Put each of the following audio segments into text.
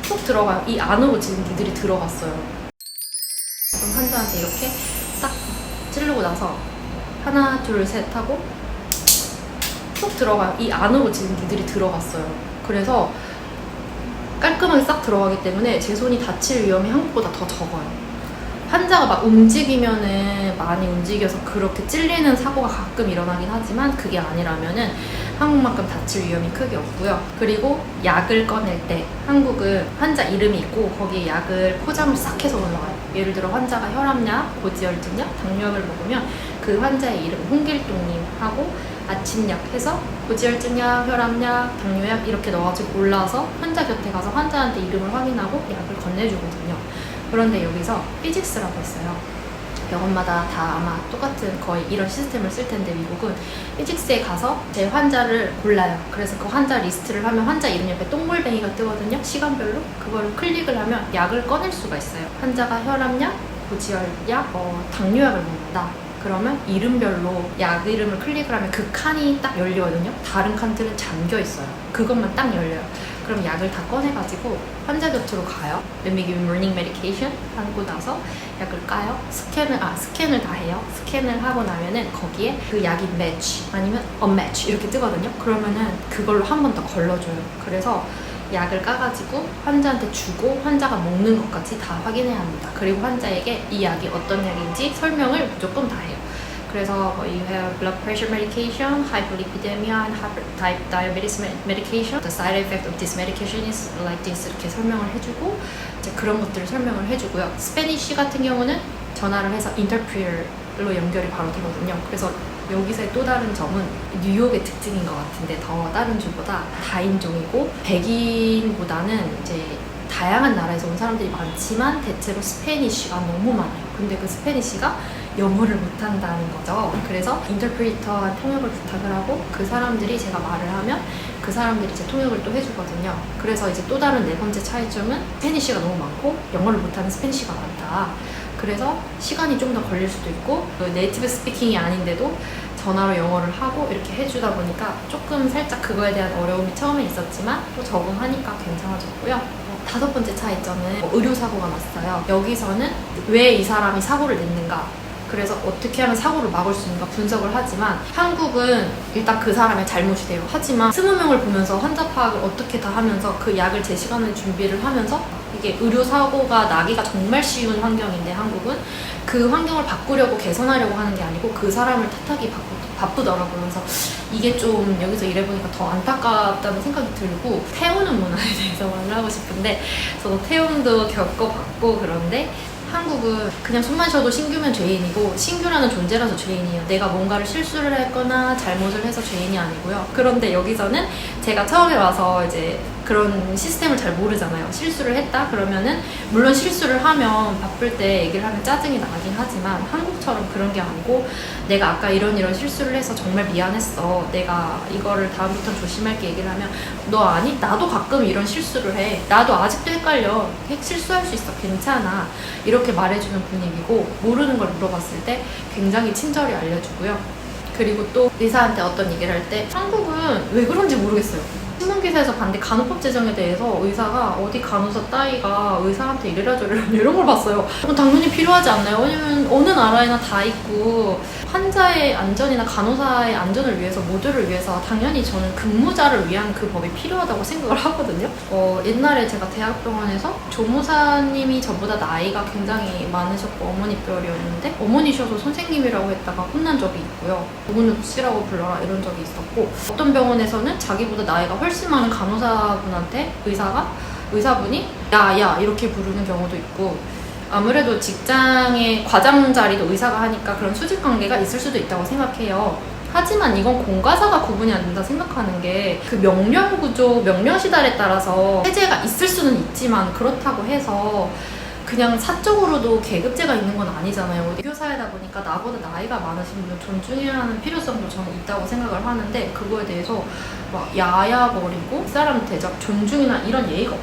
쏙 들어가요. 이 안으로 지금 니들이 들어갔어요. 그럼 환자한테 이렇게 딱 찌르고 나서 하나 둘 셋 하고 쏙 들어가요. 이 안으로 지금 니들이 들어갔어요. 그래서 깔끔하게 싹 들어가기 때문에 제 손이 다칠 위험이 한국보다 더 적어요. 환자가 막 움직이면은 많이 움직여서 그렇게 찔리는 사고가 가끔 일어나긴 하지만 그게 아니라면은 한국만큼 다칠 위험이 크게 없고요. 그리고 약을 꺼낼 때 한국은 환자 이름이 있고 거기에 약을 포장을 싹 해서 올라가요. 예를 들어 환자가 혈압약, 고지혈증약, 당뇨약을 먹으면 그 환자의 이름 홍길동님 하고 아침약 해서 고지혈증약, 혈압약, 당뇨약 이렇게 넣어가지고 올라와서 환자 곁에 가서 환자한테 이름을 확인하고 약을 건네주거든요. 그런데 여기서 피직스라고 있어요. 병원마다 다 아마 똑같은 거의 이런 시스템을 쓸 텐데 미국은 피직스에 가서 제 환자를 골라요. 그래서 그 환자 리스트를 하면 환자 이름 옆에 동글뱅이가 뜨거든요. 시간별로 그거를 클릭을 하면 약을 꺼낼 수가 있어요. 환자가 혈압약, 고지혈약, 당뇨약을 먹는다. 그러면 이름별로 약 이름을 클릭을 하면 그 칸이 딱 열리거든요. 다른 칸들은 잠겨 있어요. 그것만 딱 열려요. 그럼 약을 다 꺼내가지고 환자 곁으로 가요. Let me give you morning medication 하고 나서 약을 까요. 스캔을 다 해요. 스캔을 하고 나면은 거기에 그 약이 match 아니면 unmatch 이렇게 뜨거든요. 그러면은 그걸로 한 번 더 걸러줘요. 그래서 약을 까가지고 환자한테 주고 환자가 먹는 것까지 다 확인해야 합니다. 그리고 환자에게 이 약이 어떤 약인지 설명을 무조건 다 해요. 그래서 you have blood pressure medication, hyperlipidemia, and type diabetes medication. The side effect of this medication is like this 이렇게 설명을 해주고 이제 그런 것들을 설명을 해주고요. 스페니쉬 같은 경우는 전화를 해서 인터프리어로 연결이 바로 되거든요. 그래서 여기서의 또 다른 점은 뉴욕의 특징인 것 같은데 더 다른 주보다 다인종이고 백인보다는 이제 다양한 나라에서 온 사람들이 많지만 대체로 스페니쉬가 너무 많아요. 근데 그 스페니쉬가 영어를 못한다는 거죠. 그래서 인터프리터와 통역을 부탁을 하고 그 사람들이 제가 말을 하면 그 사람들이 제 통역을 또 해주거든요. 그래서 이제 또 다른 네 번째 차이점은 스페니쉬가 너무 많고 영어를 못하는 스페니쉬가 많다. 그래서 시간이 좀 더 걸릴 수도 있고 네이티브 스피킹이 아닌데도 전화로 영어를 하고 이렇게 해주다 보니까 조금 살짝 그거에 대한 어려움이 처음에 있었지만 또 적응하니까 괜찮아졌고요. 다섯 번째 차이점은 의료사고가 났어요. 여기서는 왜 이 사람이 사고를 냈는가, 그래서 어떻게 하면 사고를 막을 수 있는가 분석을 하지만 한국은 일단 그 사람의 잘못이 돼요. 하지만 20명을 보면서 환자 파악을 어떻게 다 하면서 그 약을 제 시간에 준비를 하면서 이게 의료사고가 나기가 정말 쉬운 환경인데 한국은 그 환경을 바꾸려고 개선하려고 하는 게 아니고 그 사람을 탓하기 바쁘더라고요. 그래서 이게 좀 여기서 일해보니까 더 안타깝다는 생각이 들고 태우는 문화에 대해서 말을 하고 싶은데 저도 태움도 겪어봤고 그런데 한국은 그냥 숨만 쉬어도 신규면 죄인이고 신규라는 존재라서 죄인이에요. 내가 뭔가를 실수를 했거나 잘못을 해서 죄인이 아니고요. 그런데 여기서는 제가 처음에 와서 이제 그런 시스템을 잘 모르잖아요. 실수를 했다 그러면은 물론 실수를 하면 바쁠 때 얘기를 하면 짜증이 나긴 하지만 한국처럼 그런 게 아니고 내가 아까 이런 실수를 해서 정말 미안했어. 내가 이거를 다음부터는 조심할게 얘기를 하면 너 아니? 나도 가끔 이런 실수를 해. 나도 아직도 헷갈려. 실수할 수 있어. 괜찮아. 이렇게 말해주는 분위기고 모르는 걸 물어봤을 때 굉장히 친절히 알려주고요. 그리고 또 의사한테 어떤 얘기를 할 때 한국은 왜 그런지 모르겠어요. 신문기사에서 봤는데 간호법 제정에 대해서 의사가 어디 간호사 따위가 의사한테 이래라 저래라 이런 걸 봤어요. 당연히 필요하지 않나요? 왜냐면 어느 나라에나 다 있고 환자의 안전이나 간호사의 안전을 위해서 모두를 위해서 당연히 저는 근무자를 위한 그 법이 필요하다고 생각을 하거든요. 옛날에 제가 대학병원에서 조무사님이 저보다 나이가 굉장히 많으셨고 어머니뻘이었는데 어머니셔서 선생님이라고 했다가 혼난 적이 있고요. 누구누구 씨라고 불러라 이런 적이 있었고 어떤 병원에서는 자기보다 나이가 훨씬 많은 간호사분한테 의사분이 야 이렇게 부르는 경우도 있고 아무래도 직장의 과장 자리도 의사가 하니까 그런 수직 관계가 있을 수도 있다고 생각해요. 하지만 이건 공과사가 구분이 안 된다 생각하는 게 그 명령 구조, 명령 시달에 따라서 해제가 있을 수는 있지만 그렇다고 해서 그냥 사적으로도 계급제가 있는 건 아니잖아요. 교사이다 보니까 나보다 나이가 많으신 분을 존중해야 하는 필요성도 저는 있다고 생각을 하는데 그거에 대해서 막 야야거리고 그 사람 대접 존중이나 이런 예의가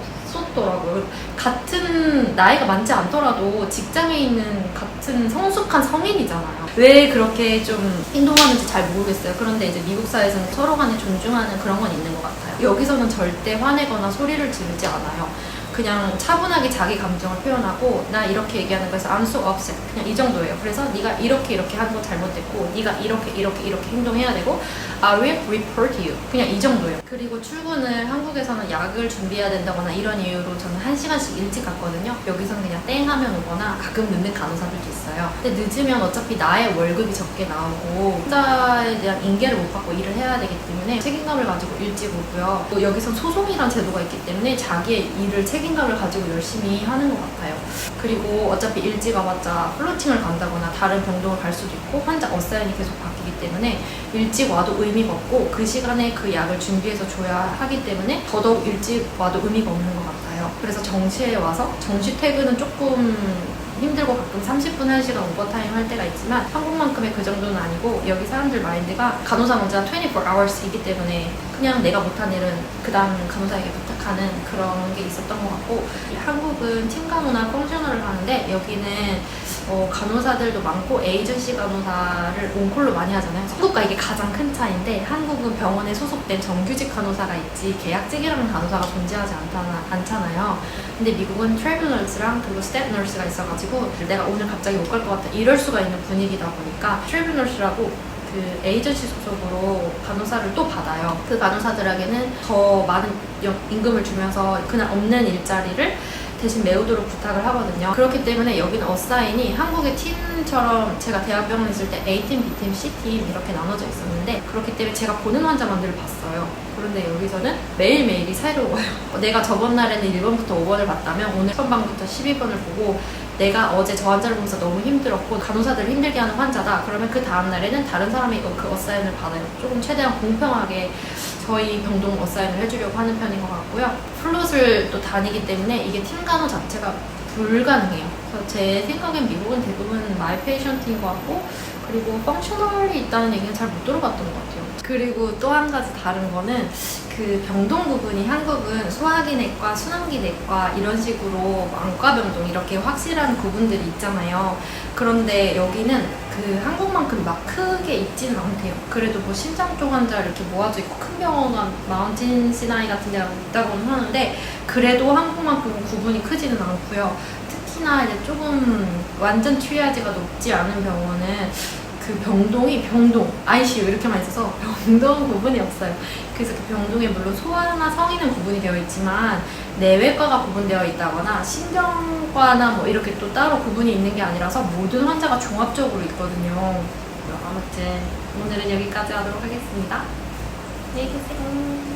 무섭더라고요. 같은 나이가 많지 않더라도 직장에 있는 같은 성숙한 성인이잖아요. 왜 그렇게 좀 행동하는지 잘 모르겠어요. 그런데 이제 미국 사회에서는 서로 간에 존중하는 그런 건 있는 것 같아요. 여기서는 절대 화내거나 소리를 지르지 않아요. 그냥 차분하게 자기 감정을 표현하고 나 이렇게 얘기하는 거에서 I'm so upset 그냥 이 정도예요. 그래서 네가 이렇게 하는 거 잘못됐고 네가 이렇게 행동해야 되고 I will report you 그냥 이 정도예요. 그리고 출근을 한국에서는 약을 준비해야 된다거나 이런 이유로 저는 1시간씩 일찍 갔거든요. 여기서는 그냥 땡 하면 오거나 가끔 늦는 간호사들도 있어요. 근데 늦으면 어차피 나의 월급이 적게 나오고 혼자에 대한 인계를 못 받고 일을 해야 되기 때문에 책임감을 가지고 일찍 오고요. 또 여기선 소송이란 제도가 있기 때문에 자기의 일을 책임감을 가지고 열심히 하는 것 같아요. 그리고 어차피 일찍 와봤자 플로팅을 간다거나 다른 병동을 갈 수도 있고 환자 어사인이 계속 바뀌기 때문에 일찍 와도 의미가 없고 그 시간에 그 약을 준비해서 줘야 하기 때문에 더더욱 일찍 와도 의미가 없는 것 같아요. 그래서 정시에 와서 정시 퇴근은 조금 힘들고 가끔 30분, 1시간 오버타임 할 때가 있지만 한국만큼의 그 정도는 아니고 여기 사람들 마인드가 간호사 문제가 24hours이기 때문에 그냥 내가 못한 일은 그 다음 간호사에게 부탁하는 그런 게 있었던 것 같고 한국은 팀 간호나 펑셔널을 하는데 여기는 간호사들도 많고 에이전시 간호사를 온콜로 많이 하잖아요. 한국과 이게 가장 큰 차이인데 한국은 병원에 소속된 정규직 간호사가 있지 계약직이라는 간호사가 존재하지 않잖아요. 근데 미국은 트래블 너스랑 그리고 스텝 너스가 있어가지고 내가 오늘 갑자기 못 갈 것 같다 이럴 수가 있는 분위기다 보니까 트래블 너스라고 그 에이전시 소속으로 간호사를 또 받아요. 그 간호사들에게는 더 많은 임금을 주면서 그날 없는 일자리를 대신 메우도록 부탁을 하거든요. 그렇기 때문에 여기는 어사인이 한국의 팀처럼 제가 대학병원에 있을 때 A팀, B팀, C팀 이렇게 나눠져 있었는데 그렇기 때문에 제가 보는 환자만 늘 봤어요. 그런데 여기서는 매일매일이 새로워요. 내가 저번 날에는 1번부터 5번을 봤다면 오늘 선방부터 12번을 보고 내가 어제 저 환자를 보면서 너무 힘들었고 간호사들을 힘들게 하는 환자다. 그러면 그 다음 날에는 다른 사람이 그 어사인을 받아요. 조금 최대한 공평하게 저희 병동 어사인을 해주려고 하는 편인 것 같고요. 플롯을 또 다니기 때문에 이게 팀 간호 자체가 불가능해요. 그래서 제 생각엔 미국은 대부분 마이 페이션트인 것 같고 그리고 펑셔널이 있다는 얘기는 잘 못 들어봤던 것 같아요. 그리고 또 한 가지 다른 거는 그 병동 구분이 한국은 소화기 내과, 순환기 내과 이런 식으로 안과 병동 이렇게 확실한 구분들이 있잖아요. 그런데 여기는 그 한국만큼 막 크게 있지는 않대요. 그래도 뭐 심장 쪽 환자 이렇게 모아져 있고 큰 병원 마운틴 시나이 같은 데가 있다고는 하는데 그래도 한국만큼 구분이 크지는 않고요. 특히나 이제 조금 완전 트리아지가 높지 않은 병원은 그 병동, ICU 이렇게만 있어서 병동 구분이 없어요. 그래서 그 병동에 물론 소아나 성인은 구분이 되어 있지만 내외과가 구분되어 있다거나 신경과나 뭐 이렇게 또 따로 구분이 있는 게 아니라서 모든 환자가 종합적으로 있거든요. 아무튼 오늘은 여기까지 하도록 하겠습니다. 안녕히 계세요.